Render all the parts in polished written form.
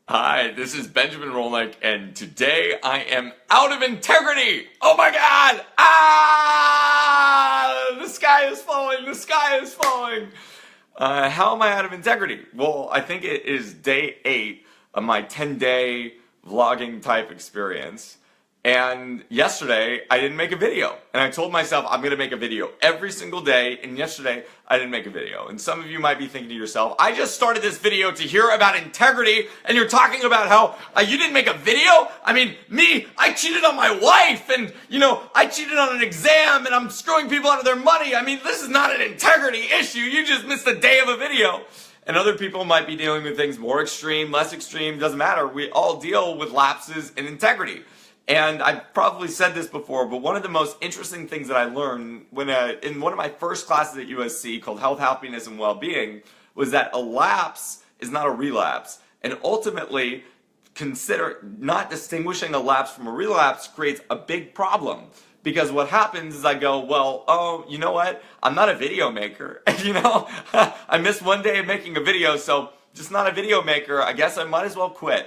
Hi, this is Benjamin Rolnick, and today I am out of integrity! Oh my god! Ah! The sky is falling! The sky is falling! How am I out of integrity? Well, I think it is day 8 of my 10-day vlogging type experience. And yesterday, I didn't make a video. And I told myself I'm going to make a video every single day. And yesterday, I didn't make a video. And some of you might be thinking to yourself, I just started this video to hear about integrity. And you're talking about how you didn't make a video? I mean, me, I cheated on my wife. And, I cheated on an exam. And I'm screwing people out of their money. I mean, this is not an integrity issue. You just missed a day of a video. And other people might be dealing with things more extreme, less extreme, doesn't matter. We all deal with lapses in integrity. And I've probably said this before, but one of the most interesting things that I learned when in one of my first classes at USC called Health, Happiness, and Well-Being was that a lapse is not a relapse. And ultimately, consider not distinguishing a lapse from a relapse creates a big problem. Because what happens is I go, well, oh, you know what? I'm not a video maker. I missed one day of making a video, so just not a video maker. I guess I might as well quit.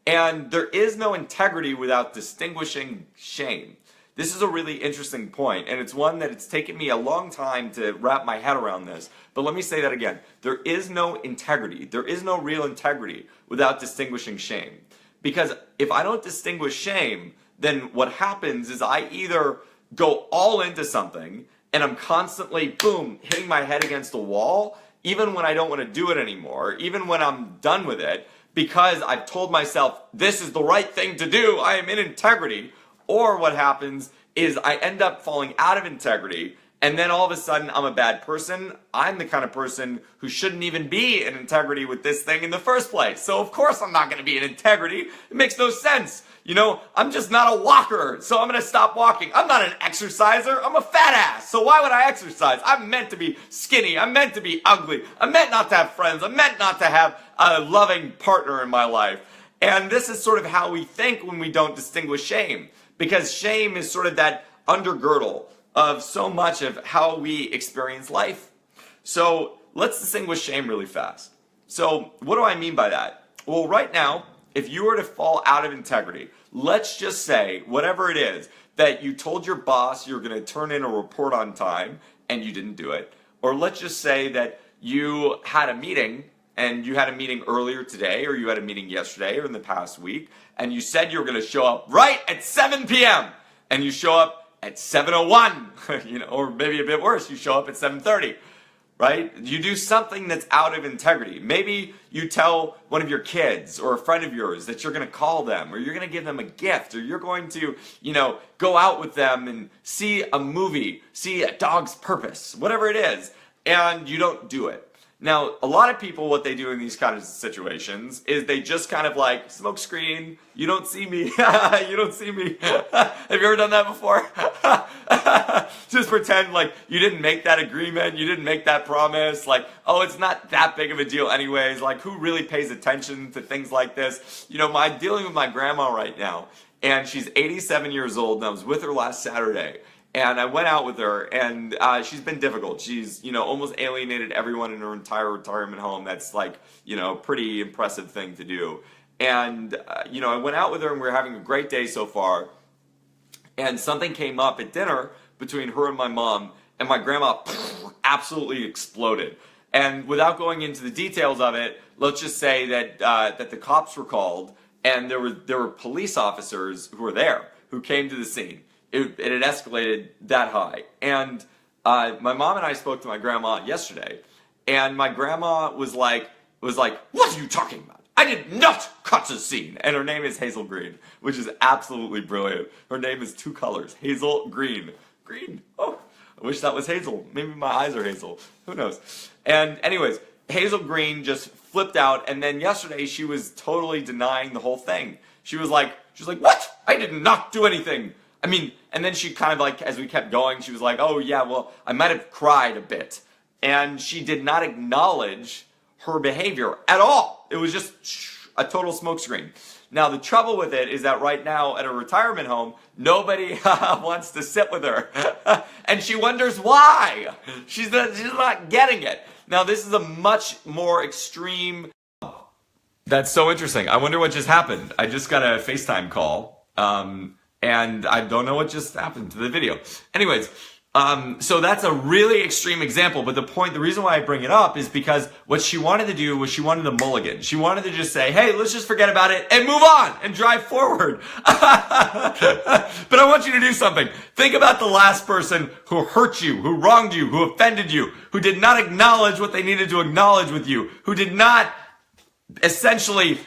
And there is no integrity without distinguishing shame. This is a really interesting point, and it's one that it's taken me a long time to wrap my head around this. But let me say that again. There is no integrity. There is no real integrity without distinguishing shame. Because if I don't distinguish shame, then what happens is I either go all into something and I'm constantly, boom, hitting my head against the wall, even when I don't want to do it anymore, even when I'm done with it, because I've told myself, this is the right thing to do, I am in integrity. Or what happens is I end up falling out of integrity, and then all of a sudden I'm a bad person. I'm the kind of person who shouldn't even be in integrity with this thing in the first place. So of course I'm not going to be in integrity. It makes no sense. I'm just not a walker, so I'm going to stop walking. I'm not an exerciser. I'm a fat ass. So why would I exercise? I'm meant to be skinny. I'm meant to be ugly. I'm meant not to have friends. I'm meant not to have a loving partner in my life. And this is sort of how we think when we don't distinguish shame. Because shame is sort of that undergirdle of so much of how we experience life. So let's distinguish shame really fast. So what do I mean by that? Well, right now, if you were to fall out of integrity, let's just say, whatever it is, that you told your boss you're going to turn in a report on time and you didn't do it. Or let's just say that you had a meeting and you had a meeting earlier today, or you had a meeting yesterday or in the past week, and you said you were going to show up right at 7 p.m. and you show up at 7:01, or maybe a bit worse, you show up at 7:30. Right? You do something that's out of integrity. Maybe you tell one of your kids or a friend of yours that you're going to call them, or you're going to give them a gift, or you're going to, go out with them and see a movie, see A Dog's Purpose, whatever it is, and you don't do it. Now, a lot of people, what they do in these kind of situations is they just kind of like, smoke screen, you don't see me, you don't see me. Have you ever done that before? Just pretend like you didn't make that agreement, you didn't make that promise, like, oh, it's not that big of a deal anyways, like who really pays attention to things like this? I'm dealing with my grandma right now, and she's 87 years old, and I was with her last Saturday. And I went out with her, and she's been difficult. She's, almost alienated everyone in her entire retirement home. That's like, pretty impressive thing to do. And, I went out with her, and we were having a great day so far. And something came up at dinner between her and my mom, and my grandma absolutely exploded. And without going into the details of it, let's just say that that the cops were called, and there were police officers who were there, who came to the scene. It had escalated that high. And my mom and I spoke to my grandma yesterday, and my grandma was like, what are you talking about? I did not cut the scene. And her name is Hazel Green, which is absolutely brilliant. Her name is 2 colors, Hazel Green. Green, oh, I wish that was Hazel. Maybe my eyes are Hazel, who knows? And anyways, Hazel Green just flipped out, and then yesterday she was totally denying the whole thing. She was like, what? I did not do anything. And then she kind of like, as we kept going, she was like, oh yeah, well, I might have cried a bit. And she did not acknowledge her behavior at all. It was just a total smokescreen. Now, the trouble with it is that right now at a retirement home, nobody wants to sit with her. And she wonders why. She's not getting it. Now, this is a much more extreme That's so interesting. I wonder what just happened. I just got a FaceTime call, and I don't know what just happened to the video. Anyways, so that's a really extreme example, but the reason why I bring it up is because what she wanted to do was she wanted to mulligan. She wanted to just say, hey, let's just forget about it and move on and drive forward. But I want you to do something. Think about the last person who hurt you, who wronged you, who offended you, who did not acknowledge what they needed to acknowledge with you, who did not essentially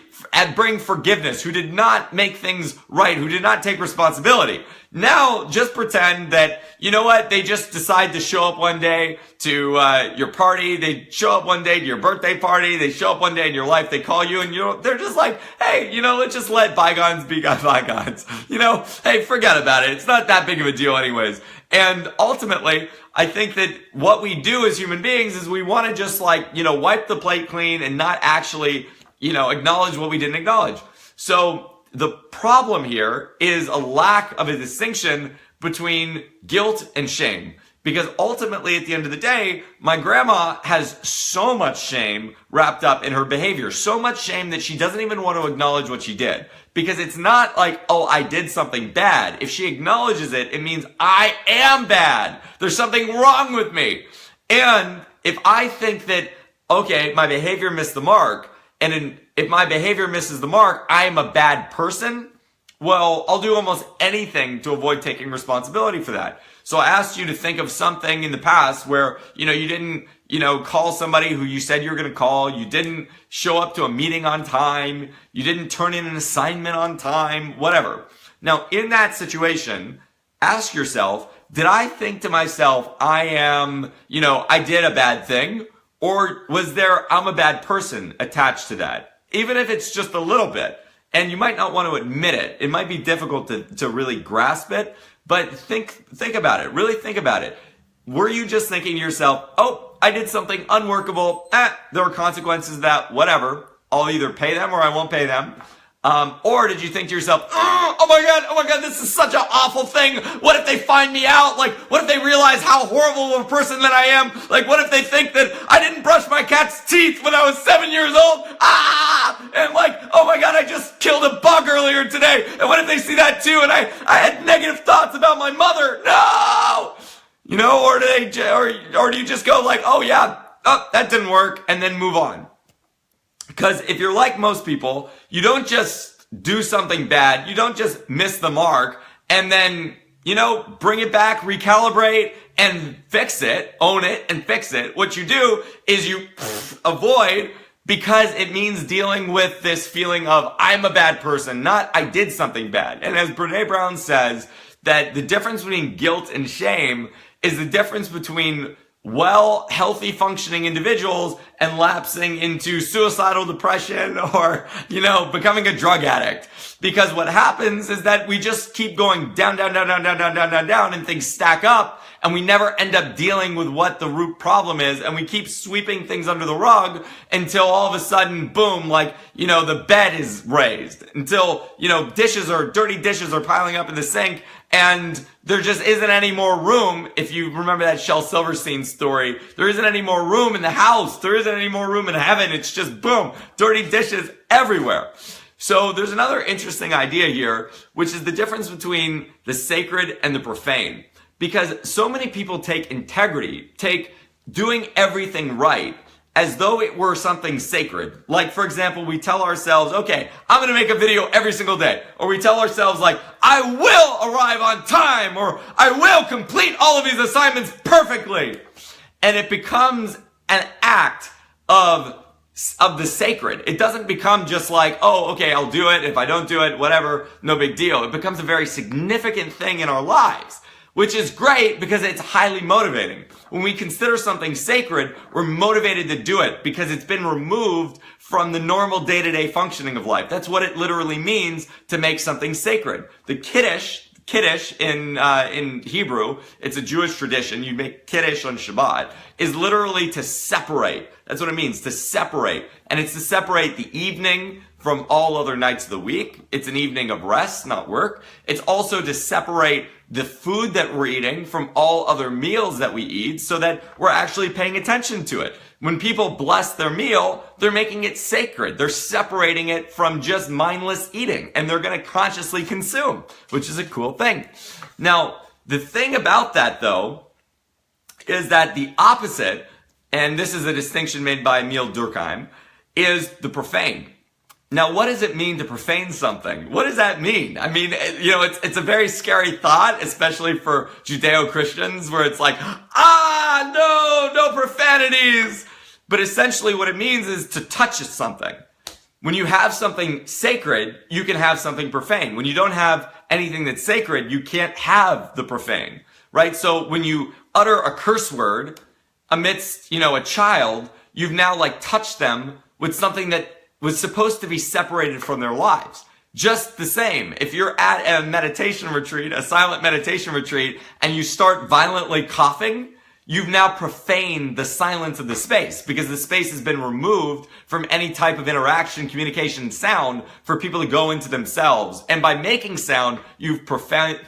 bring forgiveness, who did not make things right, who did not take responsibility. Now, just pretend that, you know what, they just decide to show up one day to your party, they show up one day to your birthday party, they show up one day in your life, they call you, and they're just like, hey, let's just let bygones be bygones. Hey, forget about it. It's not that big of a deal anyways. And ultimately, I think that what we do as human beings is we want to just wipe the plate clean and not actually, acknowledge what we didn't acknowledge. So the problem here is a lack of a distinction between guilt and shame. Because ultimately, at the end of the day, my grandma has so much shame wrapped up in her behavior. So much shame that she doesn't even want to acknowledge what she did. Because it's not like, oh, I did something bad. If she acknowledges it, it means I am bad. There's something wrong with me. And if I think that, okay, my behavior missed the mark, and if my behavior misses the mark, I am a bad person, well, I'll do almost anything to avoid taking responsibility for that. So I asked you to think of something in the past where, you didn't, call somebody who you said you were going to call. You didn't show up to a meeting on time. You didn't turn in an assignment on time, whatever. Now, in that situation, ask yourself, did I think to myself, I did a bad thing? Or was there, I'm a bad person attached to that? Even if it's just a little bit. And you might not want to admit it. It might be difficult to really grasp it. But think about it. Really think about it. Were you just thinking to yourself, oh, I did something unworkable. There are consequences to that, whatever. I'll either pay them or I won't pay them. Or did you think to yourself, oh my God, this is such an awful thing. What if they find me out? What if they realize how horrible of a person that I am? What if they think that I didn't brush my cat's teeth when I was 7 years old? And oh my God, I just killed a bug earlier today. And what if they see that too? And I had negative thoughts about my mother. No! Or do you just go oh yeah, that didn't work, and then move on? Because if you're like most people, you don't just do something bad, you don't just miss the mark, and then, bring it back, recalibrate, and fix it, own it, and fix it. What you do is you avoid, because it means dealing with this feeling of, I'm a bad person, not I did something bad. And as Brené Brown says, that the difference between guilt and shame is the difference between healthy functioning individuals and lapsing into suicidal depression or, becoming a drug addict. Because what happens is that we just keep going down, and things stack up, and we never end up dealing with what the root problem is, and we keep sweeping things under the rug until all of a sudden, boom, the bed is raised, until, dirty dishes are piling up in the sink, and there just isn't any more room. If you remember that Shel Silverstein story, there isn't any more room in the house. There isn't any more room in heaven. It's just boom, dirty dishes everywhere. So there's another interesting idea here, which is the difference between the sacred and the profane. Because so many people take integrity, take doing everything right, as though it were something sacred. For example, we tell ourselves, okay, I'm going to make a video every single day. Or we tell ourselves I will arrive on time, or I will complete all of these assignments perfectly. And it becomes an act of the sacred. It doesn't become just oh, okay, I'll do it. If I don't do it, whatever, no big deal. It becomes a very significant thing in our lives, which is great because it's highly motivating. When we consider something sacred, we're motivated to do it because it's been removed from the normal day-to-day functioning of life. That's what it literally means to make something sacred. The Kiddush in Hebrew, it's a Jewish tradition. You make Kiddush on Shabbat, is literally to separate. That's what it means, to separate. And it's to separate the evening from all other nights of the week. It's an evening of rest, not work. It's also to separate the food that we're eating from all other meals that we eat so that we're actually paying attention to it. When people bless their meal, they're making it sacred. They're separating it from just mindless eating, and they're going to consciously consume, which is a cool thing. Now, the thing about that, though, is that the opposite, and this is a distinction made by Emile Durkheim, is the profane. Now, what does it mean to profane something? What does that mean? I mean, you know, it's a very scary thought, especially for Judeo-Christians, where it's like, no profanities. But essentially what it means is to touch something. When you have something sacred, you can have something profane. When you don't have anything that's sacred, you can't have the profane, right? So when you utter a curse word amidst, a child, you've now like touched them with something that was supposed to be separated from their lives. Just the same, if you're at a meditation retreat, a silent meditation retreat, and you start violently coughing, you've now profaned the silence of the space because the space has been removed from any type of interaction, communication, sound for people to go into themselves. And by making sound, you've profaned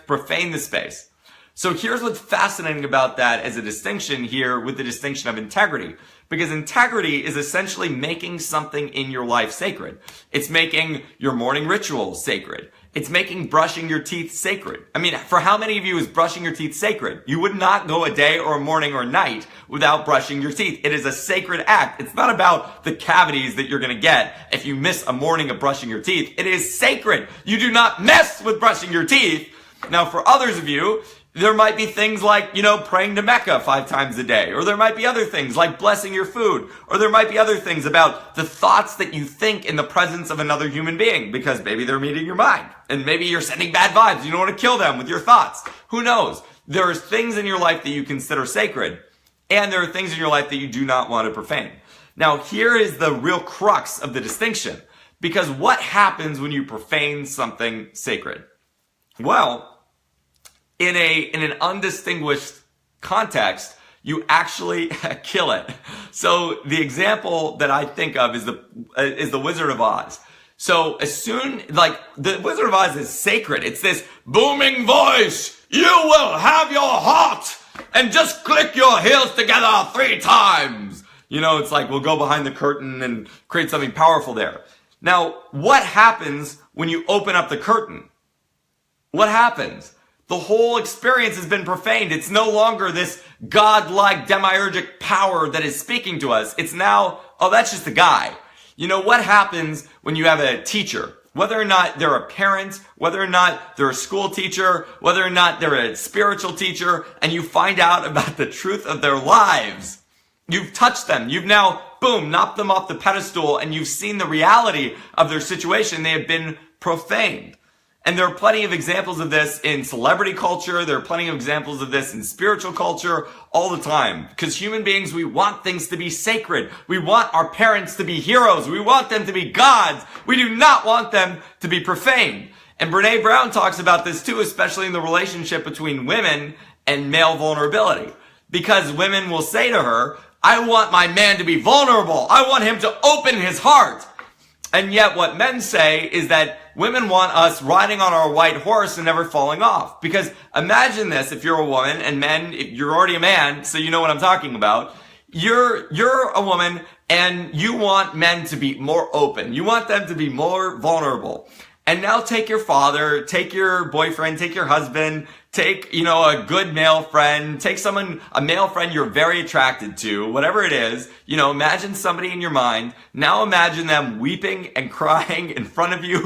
the space. So here's what's fascinating about that as a distinction here with the distinction of integrity. Because integrity is essentially making something in your life sacred. It's making your morning ritual sacred. It's making brushing your teeth sacred. I mean, for how many of you is brushing your teeth sacred? You would not go a day or a morning or a night without brushing your teeth. It is a sacred act. It's not about the cavities that you're going to get if you miss a morning of brushing your teeth. It is sacred. You do not mess with brushing your teeth. Now, for others of you, there might be things like, praying to Mecca 5 times a day. Or there might be other things like blessing your food. Or there might be other things about the thoughts that you think in the presence of another human being. Because maybe they're meeting your mind. And maybe you're sending bad vibes. You don't want to kill them with your thoughts. Who knows? There are things in your life that you consider sacred. And there are things in your life that you do not want to profane. Now, here is the real crux of the distinction. Because what happens when you profane something sacred? Well, in an undistinguished context, you actually kill it. So the example that I think of is the Wizard of Oz. So the Wizard of Oz is sacred. It's this booming voice. You will have your heart and just click your heels together 3 times. It's like we'll go behind the curtain and create something powerful there. Now, what happens when you open up the curtain? What happens? The whole experience has been profaned. It's no longer this godlike demiurgic power that is speaking to us. It's now, that's just a guy. What happens when you have a teacher? Whether or not they're a parent, whether or not they're a school teacher, whether or not they're a spiritual teacher, and you find out about the truth of their lives. You've touched them. You've now, boom, knocked them off the pedestal, and you've seen the reality of their situation. They have been profaned. And there are plenty of examples of this in celebrity culture. There are plenty of examples of this in spiritual culture all the time. Because human beings, we want things to be sacred. We want our parents to be heroes. We want them to be gods. We do not want them to be profane. And Brené Brown talks about this too, especially in the relationship between women and male vulnerability. Because women will say to her, I want my man to be vulnerable. I want him to open his heart. And yet what men say is that women want us riding on our white horse and never falling off. Because imagine this, if you're a woman, and men, if you're already a man, so you know what I'm talking about. You're a woman and you want men to be more open. You want them to be more vulnerable. And now take your father, take your boyfriend, take your husband, take, a good male friend, take a male friend you're very attracted to, whatever it is, imagine somebody in your mind. Now imagine them weeping and crying in front of you.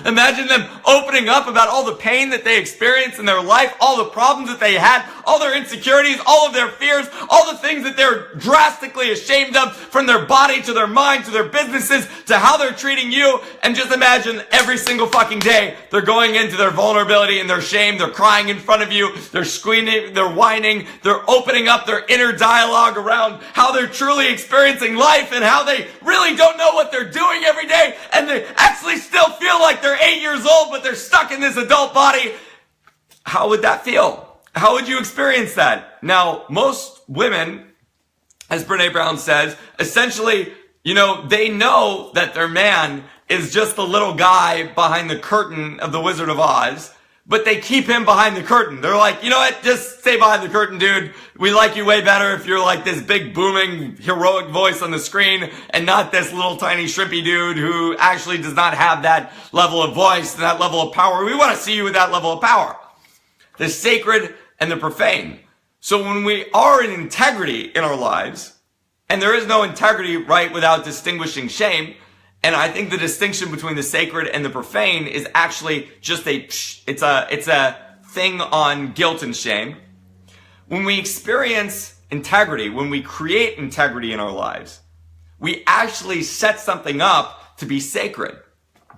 Imagine them opening up about all the pain that they experienced in their life, all the problems that they had, all their insecurities, all of their fears, all the things that they're drastically ashamed of, from their body to their mind to their businesses to how they're treating you. And just imagine every single fucking day they're going into their vulnerability and their shame. They're crying in front of you. They're screaming. They're whining. They're opening up their inner dialogue around how they're truly experiencing life and how they really don't know what they're doing every day. And they actually still feel like they're 8 years old, but they're stuck in this adult body. How would that feel? How would you experience that? Now, most women, as Brené Brown says, essentially You know, they know that their man is just the little guy behind the curtain of the Wizard of Oz, but they keep him behind the curtain. They're like, you know what? Just stay behind the curtain, dude. We like you way better if you're like this big booming heroic voice on the screen and not this little tiny shrimpy dude who actually does not have that level of voice and that level of power. We want to see you with that level of power. The sacred and the profane. So when we are in integrity in our lives, and there is no integrity, right, without distinguishing shame. And I think the distinction between the sacred and the profane is actually just it's a thing on guilt and shame. When we experience integrity, when we create integrity in our lives, we actually set something up to be sacred.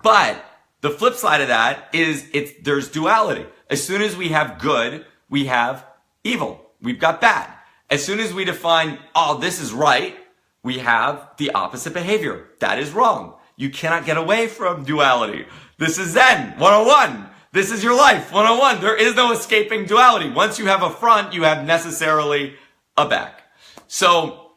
But the flip side of that is there's duality. As soon as we have good, we have evil. We've got bad. As soon as we define, oh, this is right, we have the opposite behavior. That is wrong. You cannot get away from duality. This is Zen 101. This is your life 101. There is no escaping duality. Once you have a front, you have necessarily a back. So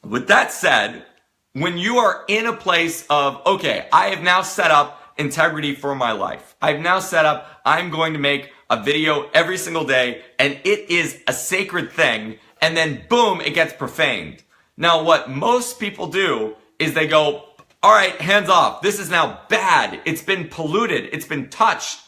with that said, when you are in a place of, okay, I have now set up integrity for my life. I've now set up, I'm going to make a video every single day, and it is a sacred thing. And then boom, it gets profaned. Now, what most people do is they go, all right, hands off. This is now bad. It's been polluted. It's been touched.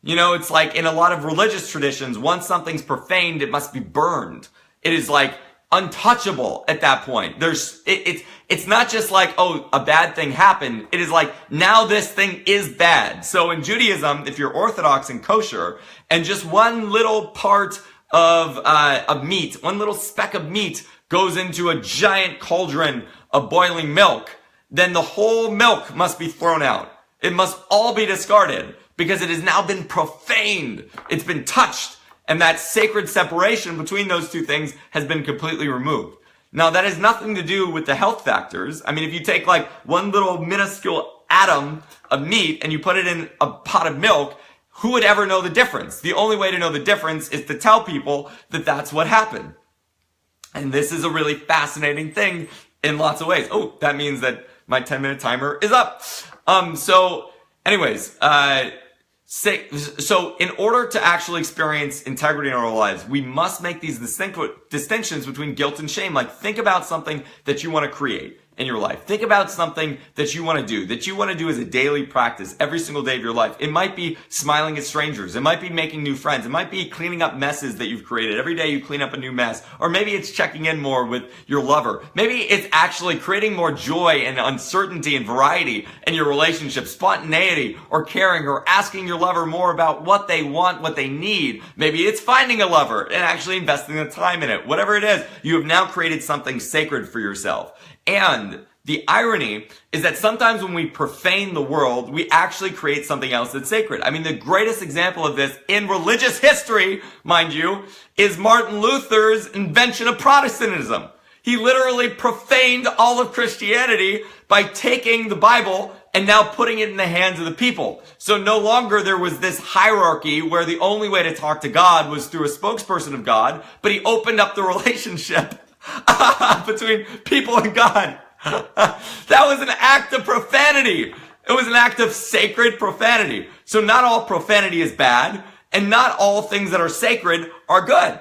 You know, it's like in a lot of religious traditions, once something's profaned, it must be burned. It is like untouchable at that point. It's not just like, oh, a bad thing happened. It is like, now this thing is bad. So in Judaism, if you're Orthodox and kosher, and just one little part of meat, one little speck of meat goes into a giant cauldron of boiling milk, then the whole milk must be thrown out. It must all be discarded because it has now been profaned. It's been touched, and that sacred separation between those two things has been completely removed. Now, that has nothing to do with the health factors. I mean, if you take like one little minuscule atom of meat and you put it in a pot of milk, who would ever know the difference? The only way to know the difference is to tell people that that's what happened. And this is a really fascinating thing in lots of ways. Oh, that means that my 10-minute timer is up. So in order to actually experience integrity in our lives, we must make these distinctions between guilt and shame. Like, think about something that you want to create in your life. Think about something that you want to do as a daily practice every single day of your life. It might be smiling at strangers. It might be making new friends. It might be cleaning up messes that you've created. Every day you clean up a new mess. Or maybe it's checking in more with your lover. Maybe it's actually creating more joy and uncertainty and variety in your relationship, spontaneity or caring, or asking your lover more about what they want, what they need. Maybe it's finding a lover and actually investing the time in it. Whatever it is, you have now created something sacred for yourself. And the irony is that sometimes when we profane the world, we actually create something else that's sacred. I mean, the greatest example of this in religious history, mind you, is Martin Luther's invention of Protestantism. He literally profaned all of Christianity by taking the Bible and now putting it in the hands of the people. So no longer there was this hierarchy where the only way to talk to God was through a spokesperson of God, but he opened up the relationship between people and God. That was an act of profanity. It was an act of sacred profanity. So not all profanity is bad, and not all things that are sacred are good.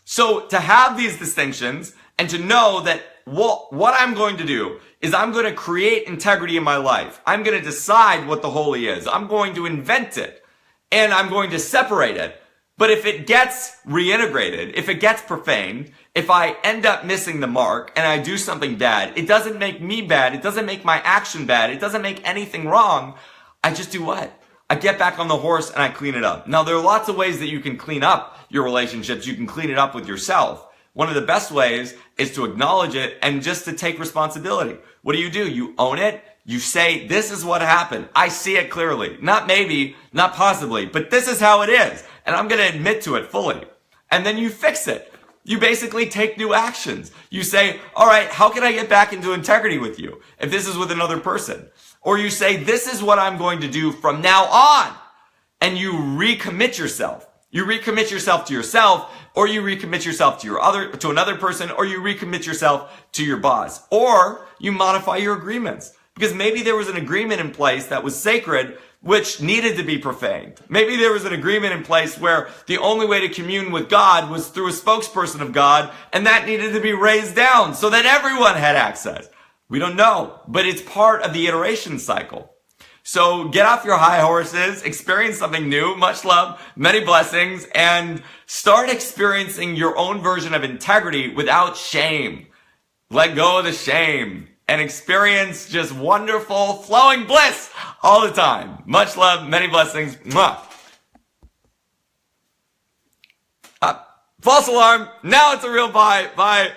So to have these distinctions and to know that what I'm going to do is I'm going to create integrity in my life. I'm going to decide what the holy is. I'm going to invent it, and I'm going to separate it. But if it gets reintegrated, if it gets profaned, if I end up missing the mark and I do something bad, it doesn't make me bad. It doesn't make my action bad. It doesn't make anything wrong. I just do what? I get back on the horse and I clean it up. Now, there are lots of ways that you can clean up your relationships. You can clean it up with yourself. One of the best ways is to acknowledge it and just to take responsibility. What do? You own it. You say, this is what happened. I see it clearly. Not maybe, not possibly, but this is how it is. And I'm going to admit to it fully. And then you fix it. You basically take new actions. You say, all right, how can I get back into integrity with you if this is with another person? Or you say, this is what I'm going to do from now on. And you recommit yourself. You recommit yourself to yourself, or you recommit yourself to another person, or you recommit yourself to your boss, or you modify your agreements. Because maybe there was an agreement in place that was sacred, which needed to be profaned. Maybe there was an agreement in place where the only way to commune with God was through a spokesperson of God, and that needed to be raised down so that everyone had access. We don't know, but it's part of the iteration cycle. So get off your high horses, experience something new, much love, many blessings, and start experiencing your own version of integrity without shame. Let go of the shame and experience just wonderful flowing bliss all the time. Much love, many blessings. Mwah. False alarm. Now it's a real bye. Bye.